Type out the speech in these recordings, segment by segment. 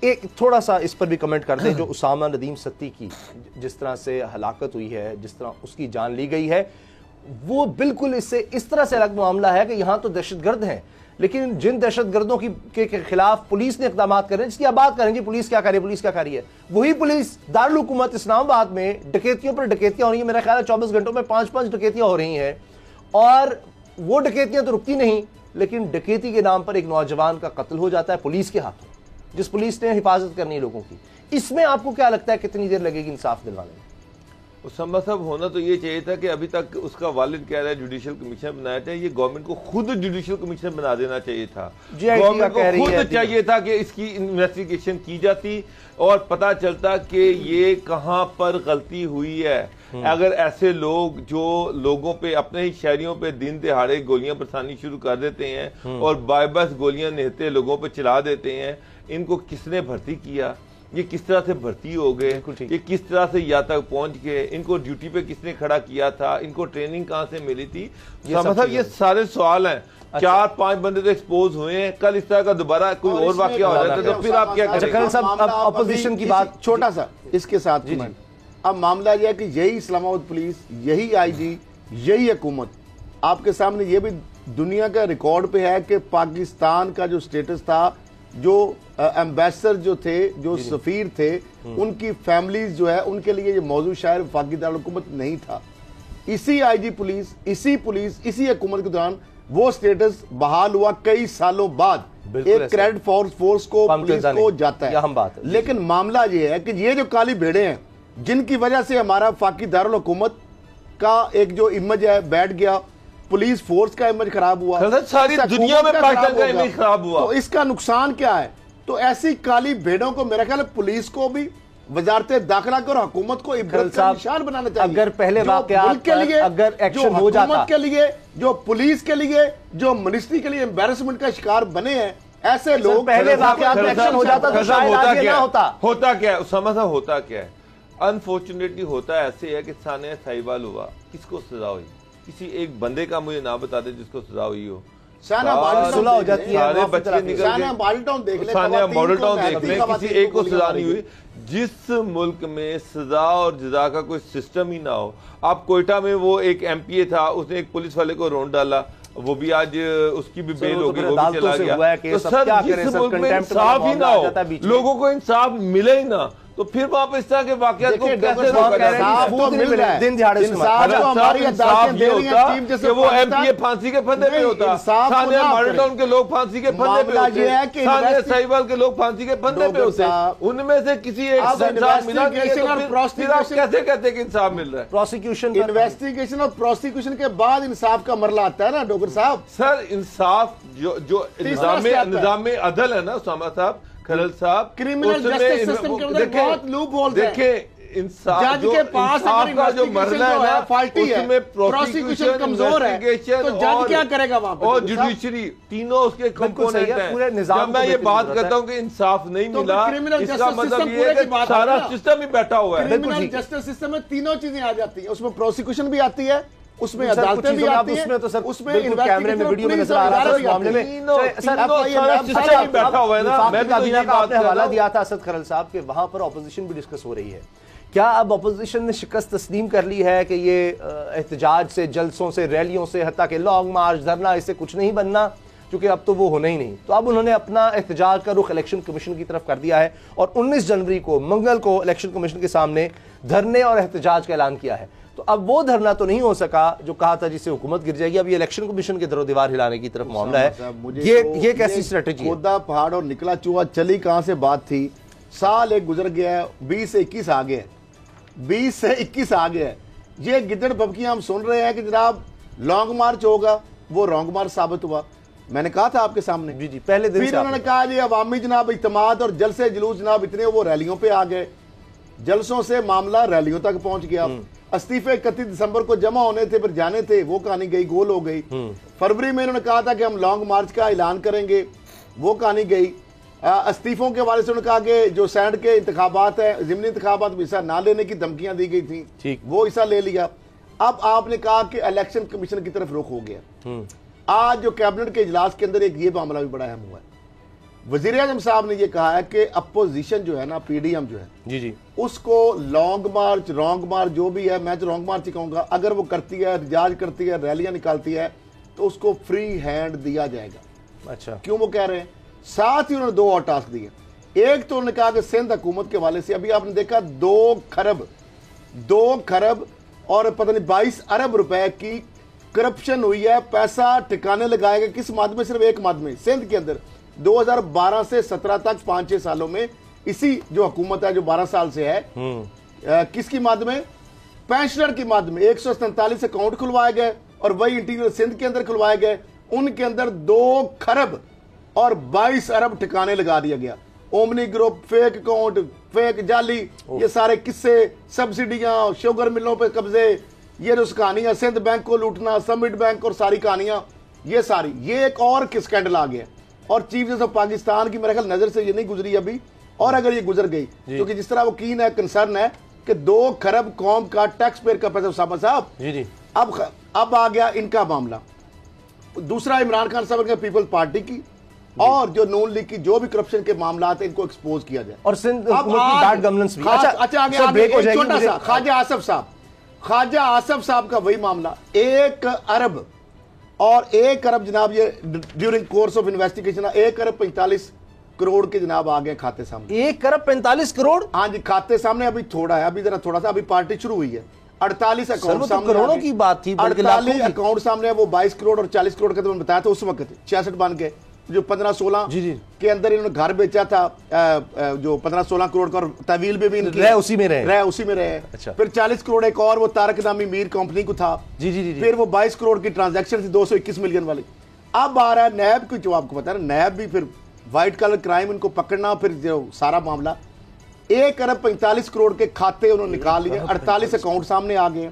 एक थोड़ा सा इस पर भी कमेंट करते हैं, जो उसामा नदीम सत्ती की जिस तरह से हलाकत हुई है, जिस तरह उसकी जान ली गई है, वो बिल्कुल इससे इस तरह से अलग मामला है कि यहाँ तो दहशतगर्द हैं, लेकिन जिन दहशतगर्दों के खिलाफ पुलिस ने इक़दाम कर रहे हैं, जिसकी आप बात करें जी पुलिस क्या कर रही है, पुलिस क्या कर रही है, वही पुलिस दारुल हुकूमत इस्लामाबाद में डकैतियों पर डकैतियां हो रही है। मेरा ख्याल है 24 घंटों में 5-5 डकैतियां हो रही हैं, और वो डकैतियां तो रुकती नहीं, लेकिन डकैती के नाम पर एक नौजवान का कत्ल हो जाता है पुलिस के हाथों, जिस पुलिस ने हिफाजत करनी है लोगों की। इसमें आपको क्या लगता है कितनी देर लगेगी इंसाफ दिलवाने में? उसामा साहब, होना तो ये चाहिए था कि अभी तक उसका वालिद कह रहा है जुडिशियल कमीशनर बनाया था, ये गवर्नमेंट को खुद जुडिशियल कमीशनर बना देना चाहिए था। गवर्नमेंट को खुद चाहिए था कि इसकी इन्वेस्टिगेशन की जाती और पता चलता कि ये कहां पर गलती हुई है। अगर ऐसे लोग जो लोगों पे, अपने ही शहरियों पे दिन दिहाड़े गोलियां बरसानी शुरू कर देते हैं और बायबस गोलियां निहते लोगों पे चला देते हैं, इनको किसने भर्ती किया, ये किस तरह से भर्ती हो गए, ये किस तरह से यहाँ तक पहुंच गए, इनको ड्यूटी पे किसने खड़ा किया था, इनको ट्रेनिंग कहां से मिली थी, मतलब ये सारे सवाल हैं। 4-5 बंदे तो एक्सपोज हुए हैं, कल इस तरह का दोबारा कोई और वाकया हो जाता है तो फिर आप क्या करें? अपोजिशन की बात छोटा सा इसके साथ, अब मामला यह है कि यही इस्लामाबाद पुलिस, यही आईजी, यही हुकूमत आपके सामने ये भी दुनिया का रिकॉर्ड पे है कि पाकिस्तान का जो स्टेटस था, जो एम्बेसडर जो थे, जो सफीर थे, उनकी फैमिलीज जो है उनके लिए ये मौजूद शायर वफाकी दारुल-हुकूमत नहीं था। इसी आईजी पुलिस, इसी हुकूमत के दौरान वो स्टेटस बहाल हुआ कई सालों बाद, एक क्रेडिट फोर्स को, पुलिस को जाता है। हम बात है। लेकिन मामला ये है कि ये जो काली भेड़े हैं जिनकी वजह से हमारा वफाकी दारुल-हुकूमत का एक जो इमेज है बैठ गया, पुलिस फोर्स का इमेज खराब हुआ, सारी दुनिया में पाकिस्तान का इमेज खराब हुआ, तो इसका नुकसान क्या है? तो ऐसी काली भेड़ों को मेरा ख्याल है पुलिस को भी, वजारत दाखिला को और हुकूमत को इब्रत का निशान बनाना चाहिए। अगर पहले वाक़यात के लिए अगर एक्शन हो जाता, के लिए, जो पुलिस के लिए, जो मिनिस्ट्री के लिए एम्बैरेसमेंट का शिकार बने हैं ऐसे लोग, पहले वाक़यात में एक्शन हो जाता तो शायद आज ये ना होता। होता क्या है उसामा साहब, होता क्या है? अनफॉर्चुनेटली होता ऐसे है कि सानिया साहिवाल हुआ, किसको सजा हुई? किसी एक बंदे का मुझे नाम बता दे जिसको सजा हुई हो। सुलह हो जाती है, सारे बच्चे निकल गए, सानिया मॉडल टाउन देख ले, किसी एक को सजा नहीं हुई। जिस मुल्क में सजा और जजा का कोई सिस्टम ही ना हो, आप कोयटा में वो एक एमपीए था, उसने एक पुलिस वाले को रोन डाला, वो भी आज उसकी भी बेल हो गई, वो भी चला गया। तो सर जिस मुल्क में इंसाफ ही ना हो, लोगों को इंसाफ मिले ही ना, तो फिर वहां पर इस तरह के वाकयात को कैसे दिन दिहाड़े वो एमपीए फांसी के फंदे पे होता, सानिया मॉडल टाउन के लोग फांसी के फंदे पे होते, सानिया साहिवाल के लोग फांसी के फंदे पे होते, उनमें से किसी एक से इंसाफ मिला नहीं है, तो फिर आप कैसे कहते हैं कि इंसाफ मिल रहा है? प्रोसिक्यूशन, इन्वेस्टिगेशन और प्रोसिक्यूशन के बाद इंसाफ का मरला आता है ना डॉक्टर साहब। सर इंसाफ जो निजाम अदल है ना उसामा साहब, खलल साहब, क्रिमिनल जस्टिस सिस्टम के अंदर बहुत लूप होल्स हैं। देखिए इंसाफ जज के पास का जो मरना है ना, फाल्टी है, प्रोसिक्यूशन कमजोर है, तो जज क्या करेगा वहां पे? और जुडिशरी, तीनों उसके कंपोनेंट हैं। जब मैं ये बात करता हूँ कि इंसाफ नहीं मिला, इसका मतलब ये है कि सारा सिस्टम ही बैठा हुआ है। क्रिमिनल जस्टिस सिस्टम में तीनों चीजें आ जाती है, उसमें प्रोसिक्यूशन भी आती है, उसमें अदालतें भी आती हैं, उसमें तो सर उसमें कैमरे में वीडियो में नजर आ रहा है इस मामले में। सर आपने बैठा हुआ है ना, मैं काबीना का आपने हवाला दिया था असद खरल साहब के, वहां पर ऑपोजिशन भी डिस्कस हो रही है। क्या अब ऑपोजिशन ने शिकस्त तस्लीम कर ली है कि ये एहतजाज से, जलसों से, रैलियों से, हत्ता के लॉन्ग मार्च, धरना, इससे कुछ नहीं बनना, क्योंकि अब तो वो होना ही नहीं, तो अब उन्होंने अपना एहतजाज का रुख इलेक्शन कमीशन की तरफ कर दिया है और 19 जनवरी को मंगल को इलेक्शन कमीशन के सामने धरने और एहतजाज का ऐलान किया है। तो अब वो धरना तो नहीं हो सका जो कहा था जिससे हुकूमत गिर जाएगी, अब ये इलेक्शन कमीशन के दरो दीवार हिलाने की तरफ मामला है। ये कैसी स्ट्रेटेजी है? खुदा पहाड़ और निकला चूहा, चली कहां से बात थी। साल एक गुजर गया है, 20 से 21 आ गए, 20 से 21 आ गए। ये गिद्दड़ बबकियां हम सुन रहे हैं कि जनाब लॉन्ग मार्च होगा, वो रॉन्ग मार्च साबित हुआ। मैंने कहा था आपके सामने, जी पहले दिन फिर उन्होंने कहा जी अवामी जनाब इत्तेमाद और जलसे जुलूस जनाब इतने, वो रैलियों पे आ गए, जलसों से मामला रैलियों तक पहुंच गया। इस्तीफे 31 दिसंबर को जमा होने थे, फिर जाने थे, वो कहानी गई, गोल हो गई। फरवरी में इन्होंने कहा था कि हम लॉन्ग मार्च का ऐलान करेंगे, वो कहानी गई। इस्तीफों के वाले से उन्होंने कहा कि जो सैंड के इंतखाबात है, ज़िमनी इंतखाबात में हिस्सा ना लेने की धमकियां दी गई थी, ठीक वो हिस्सा ले लिया। अब आपने कहा कि इलेक्शन कमीशन की तरफ रुख हो गया। आज जो कैबिनेट के इजलास के अंदर एक ये मामला भी बड़ा अहम हुआ है वजीर आजम साहब ने ये कहा है कि अपोजिशन जो है ना, पीडीएम जो है जी जी, उसको लॉन्ग मार्च, रॉन्ग मार्च जो भी है, मैं तो रॉन्ग मार्च ही कहूंगा, अगर वो करती है, रिजाज करती है, रैलियां निकालती है, तो उसको फ्री हैंड दिया जाएगा। अच्छा, क्यों वो कह रहे हैं? साथ ही उन्होंने 2 और टास्क दिए। एक तो उन्होंने कहा कि सिंध हुकूमत के हवाले से अभी आपने देखा 2 खरब और पता नहीं 22 अरब रुपए की करप्शन हुई है। पैसा ठिकाने लगाएगा किस मद में? सिर्फ एक मद में, सिंध के अंदर 2012 से 17 तक 5-6 सालों में इसी जो हुकूमत है जो 12 साल से है, किसकी मद में? पेंशनर की मद में 147 अकाउंट खुलवाए गए और वही इंटीरियर सिंध के अंदर खुलवाए गए। उनके अंदर 2 खरब और 22 अरब ठिकाने लगा दिया गया। Omni group, fake account, fake जाली, ये सारे किस्से, सब्सिडियां, शुगर मिलों पे कब्जे, ये जो कहानियां, सिंध बैंक को लूटना, समिट बैंक और सारी कहानियां, ये एक और स्कैंडल आ गया। और चीफ जस्टिस ऑफ पाकिस्तान की मेरे ख्याल नजर से ये नहीं गुजरी अभी, और अगर ये गुजर गई, क्योंकि जिस तरह वो कीन है, कंसर्न है कि 2 खरब कौम का टैक्स पेयर का पैसा। उसामा साहब जी जी, अब आ गया इनका मामला। दूसरा, इमरान खान साहब के पीपल्स पार्टी की और जो नून लीग की जो भी करप्शन के मामला हैं इनको एक्सपोज किया जाए। और सिंध बैड गवर्नेंस भी। अच्छा आगे छोटा सा ख्वाजा आसफ साहब का वही मामला, 1 अरब और 1 अरब जनाब, ये ड्यूरिंग कोर्स ऑफ इन्वेस्टिगेशन 1 अरब 45 करोड़ के जनाब आ गए खाते सामने। 1 अरब 45 करोड़? हाँ जी, खाते सामने अभी थोड़ा है, अभी जरा थोड़ा सा, अभी पार्टी शुरू हुई है। 48 अकाउंट सामने, करोड़ों की बात थी, 48 अकाउंट सामने है। वो 22 करोड़ और 40 करोड़ का तो बताया था उस वक्त, 66 बन के जो 15-16 के अंदर इन्होंने घर बेचा था, जो 15-16 करोड़ का, तहवील भी इनकी उसी में रहे। अच्छा। फिर 40 करोड़ एक और वो तारक नामी मीर कंपनी को था। जी जी जी। फिर वो 22 करोड़ की ट्रांजैक्शन थी 221 मिलियन वाली। अब आ रहा है नैब की, जो आपको पता है नैब भी फिर व्हाइट कलर क्राइम इनको पकड़ना, फिर जो सारा मामला 1 अरब 45 करोड़ के खाते उन्होंने निकाल लिए। 48 अकाउंट सामने आ गए।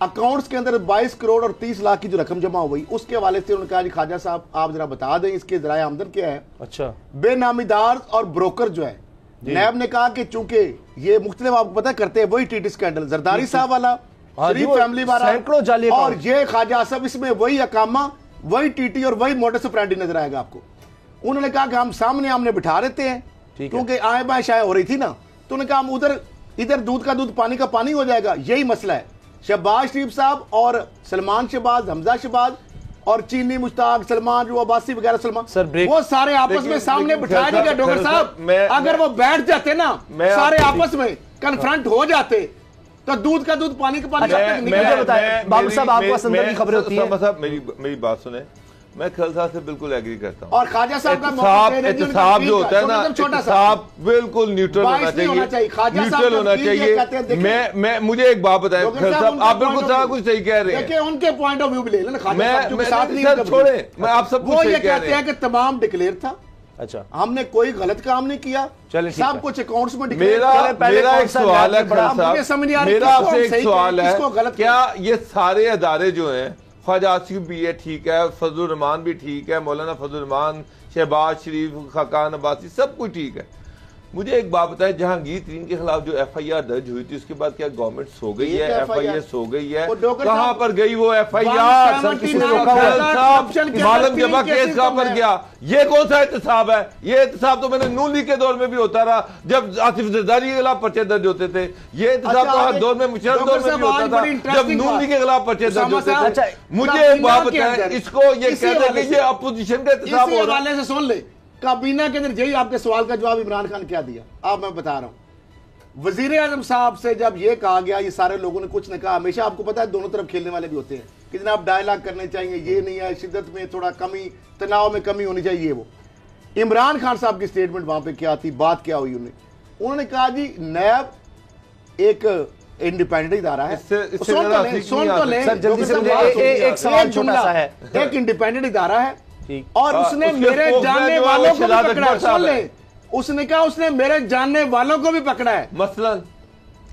अकाउंट्स के अंदर 22 करोड़ और 30 लाख की जो रकम जमा हुई, उसके हवाले से उन्होंने कहा जी ख्वाजा साहब आप जरा बता दें इसके जराए आमदन क्या है। अच्छा। बेनामीदार और ब्रोकर जो है, नैब ने कहा कि चूंकि ये मुख्तलिफ आपको पता करते हैं वही टीटी स्कैंडल, जरदारी साहब वाला, शरीफ फैमिली वाला, सैकड़ों जाली, और ये ख्वाजा साहब, इसमें वही अकामा, वही टीटी और वही मोडस ऑपरेंडी नजर आएगा आपको। उन्होंने कहा कि हम सामने आमने बिठा देते हैं, क्योंकि आए बाएं शायद हो रही थी ना, तो उन्होंने कहा हम उधर इधर दूध का दूध पानी का पानी हो जाएगा। यही मसला है। शहबाज शरीफ साहब और सलमान शहबाज, हमजा शहबाज और चीनी मुश्ताक, सलमान जो अब्बासी वगैरह, सलमान, वो सारे आपस में सामने बिठाया जाएगा। डॉक्टर साहब अगर वो बैठ जाते ना, सारे आपस में कन्फ्रंट हो जाते, तो दूध का दूध पानी का पानी। बाबू साहब आपको असंदर की खबरें होती है। मेरी बात सुने, मैं खल साहब से बिल्कुल एग्री करता हूँ। और ख्वाजा साहब का एहतसाब जो होता है ना, एहतसाब बिल्कुल न्यूट्रल होना चाहिए, न्यूट्रल होना चाहिए। मैं मुझे एक बात बताएं खल साहब, आप बिल्कुल सारा कुछ सही कह रहे हैं, उनके पॉइंट ऑफ व्यू भी ले लेना। छोड़े, मैं आप सब वो ये कहते हैं कि तमाम डिक्लेयर था। अच्छा, हमने कोई गलत काम नहीं किया, सब कुछ अकाउंट्स में डिक्लेयर। मेरा एक सवाल है खल साहब, मेरा आपसे एक सवाल है, क्या ये सारे अदारे जो हैं, ख्वाजा आसिफ भी है ठीक है, फजलुर रहमान भी ठीक है, मौलाना फजलुर रहमान, शहबाज शरीफ, खाकान अब्बासी, सब कुछ ठीक है। मुझे एक बात बताएं, जहांगीर तरीन के खिलाफ जो FIR दर्ज हुई थी, उसके बाद क्या गवर्नमेंट सो गई है? FIR सो गई है? कहां पर गई वो FIR? मालूम जबा केस कहां पर गया? ये कौन सा एहतसाब है? ये एहतसाब तो मैंने नून लीग के दौर में भी होता रहा, जब आसिफ जरदारी के खिलाफ पर्चे दर्ज होते थे। ये एहतसाब तो हर दौर में, मुशर्रफ दौर में भी होता था, जब नून लीग के खिलाफ पर्चे दर्ज होते थे। मुझे एक बात बताएं, इसको ये कहते हैं कि ये अपोजिशन का एहतसाब हो रहा है। सुन ले, काबीना के अंदर यही आपके सवाल का जवाब इमरान खान क्या दिया, आप मैं बता रहा हूं। वजीर आजम साहब से जब ये कहा गया, ये सारे लोगों ने कुछ नहीं कहा। हमेशा आपको पता है दोनों तरफ खेलने वाले भी होते हैं कि जनाब डायलॉग करने चाहिए, ये नहीं है, शिद्दत में थोड़ा कमी, तनाव में कमी होनी चाहिए। वो इमरान खान साहब की स्टेटमेंट वहां पे क्या थी, बात क्या हुई, उन्होंने कहा जी नैब एक इंडिपेंडेंट इदारा है। एक सवाल छोटा सा है, एक इंडिपेंडेंट इदारा है और उसने मेरे जानने वालों को भी पकड़ा है। सुन ले, उसने कहा उसने मेरे जानने वालों को भी पकड़ा है, मसलन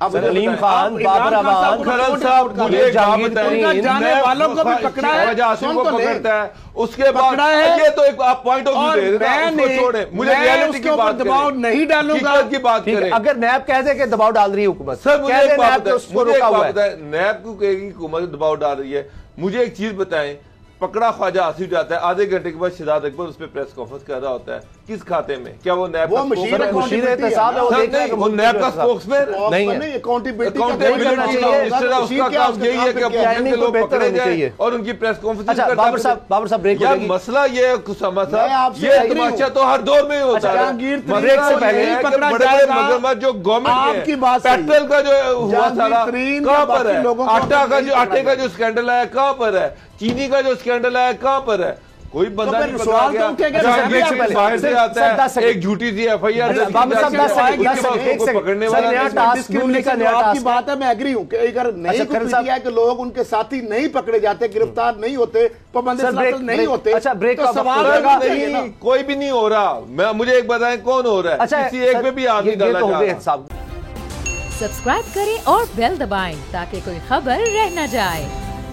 सलीम खान, बाबर अमान, खरल साहब, मुझे जानने वालों को भी पकड़ा है, सुन तो पकड़ता है, उसके बाद ये तो एक आप पॉइंट ऑफ व्यू दे रहे हैं, छोड़े, मुझे रियलिटी की बात दबाव नहीं डालूंगा की बात करें। अगर नैब कह दे कि दबाव डाल रही है हुकूमत, सर मुझे एक बात बताए, नैब को कहेगी हुकूमत दबाव डाल रही है। मुझे एक चीज बताएं, पकड़ा ख्वाजा आसिफ जाता है, आधे घंटे के बाद शहजाद अकबर उस पर प्रेस कॉन्फ्रेंस कर रहा होता है, किस खाते में? क्या वो नैब वो मशीन है, वो नैब का स्पोक्समैन नहीं है। अकाउंटेबिलिटी उसका काम यही है कि लोग पकड़े जाए और उनकी प्रेस कॉन्फ्रेंस बाबर साहब ब्रेक यार मसला ये ये तमाशा तो हर दौर में होता है। ब्रेक से पहले मगरमच्छ जो गवर्नमेंट पेट्रोल का जो हुआ सारा कहाँ पर है? आटे का जो स्कैंडल है कहाँ पर है? चीनी का जो स्कैंडल है कहाँ पर है? कोई बंदा नहीं पकड़ा गया। बाहर से आता है एक झूठी सी FIR पकड़ने वाला। आपकी बात है, मैं एग्री हूँ कि अगर नहीं है कि लोग उनके साथी नहीं पकड़े जाते, गिरफ्तार नहीं होते, पाबंदी नहीं होते, अच्छा ब्रेक तो सवाल नहीं, कोई भी नहीं हो रहा। मुझे एक बताएं कौन हो रहा है? अच्छा किसी एक पे भी आदमी डाला जा रहा है। सब्सक्राइब करें और बेल दबाएं ताकि कोई खबर रह न जाए।